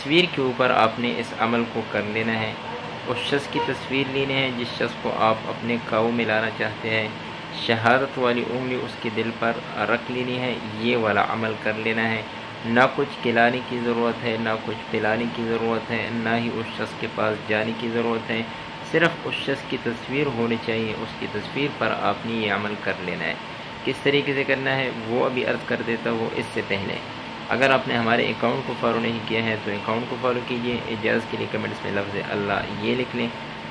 تصویر کے اوپر آپ نے اس عمل کو کر لینا ہے۔ اس شخص کی تصویر لینی ہے جس شخص کو آپ اپنے قابو میں لانا چاہتے ہیں، شہادت والی انگلی اس کے دل پر رکھ لینی ہے، یہ والا عمل کر لینا ہے۔ نہ کچھ کھلانے کی ضرورت ہے، نہ کچھ پلانے کی ضرورت ہے، نہ ہی اس شخص کے پاس جانے کی ضرورت ہے، صرف اس شخص کی تصویر ہونی چاہیے، اس کی تصویر پر آپ نے یہ عمل کر لینا ہے۔ کس طریقے سے کرنا ہے وہ ابھی عرض کر دیتا ہوں۔ اس سے پہلے اگر آپ نے ہمارے اکاؤنٹ کو فالو نہیں کیا ہے تو اکاؤنٹ کو فالو کیجئے۔ اجازت کے لیے کمنٹس میں لفظ اللہ یہ لکھ لیں۔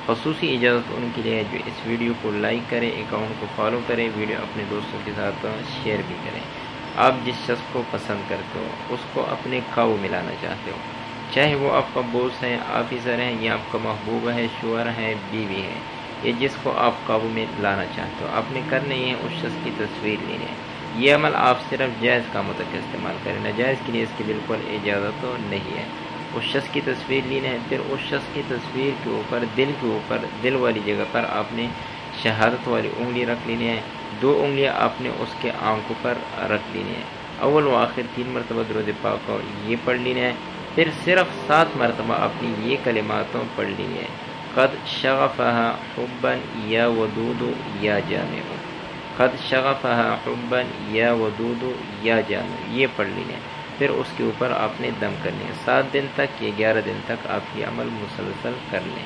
خصوصی اجازت ان کے لیے ہے جو اس ویڈیو کو لائک کریں، اکاؤنٹ کو فالو کریں، ویڈیو اپنے دوستوں کے ساتھ شیئر بھی کریں۔ آپ جس شخص کو پسند کرتے ہو اس کو اپنے قابو میں لانا چاہتے ہو، چاہے وہ آپ کا باس ہے، آفیسر ہے، یا آپ کا محبوب ہے، شوہر ہے، بیوی ہے، یا جس کو آپ قابو میں لانا چاہتے ہو، آپ نے کرنا ہی ہے اس شخص کی تصویر لینی ہے۔ یہ عمل آپ صرف جائز کاموں تک استعمال کریں، ناجائز کے لیے اس کی بالکل اجازت نہیں ہے۔ اس شخص کی تصویر لینی ہے، پھر اس شخص کی تصویر کے اوپر دل والی جگہ پر آپ نے شہادت والی انگلی رکھ لینی ہے، 2 انگلیاں آپ نے اس کے آنکھوں پر رکھ لینی ہے، اول و آخر 3 مرتبہ درود پاک کو یہ پڑھ لینا ہے، پھر صرف 7 مرتبہ آپ نے یہ کلمات پڑھ لینی ہے، قد شغفہا حبا یا ودود یا جامع، قد شغفہا حبا یا ودود یا جامع، یہ پڑھ لینا ہے، پھر اس کے اوپر آپ نے دم کرنی ہے۔ 7 دن تک یا 11 دن تک آپ یہ عمل مسلسل کر لیں۔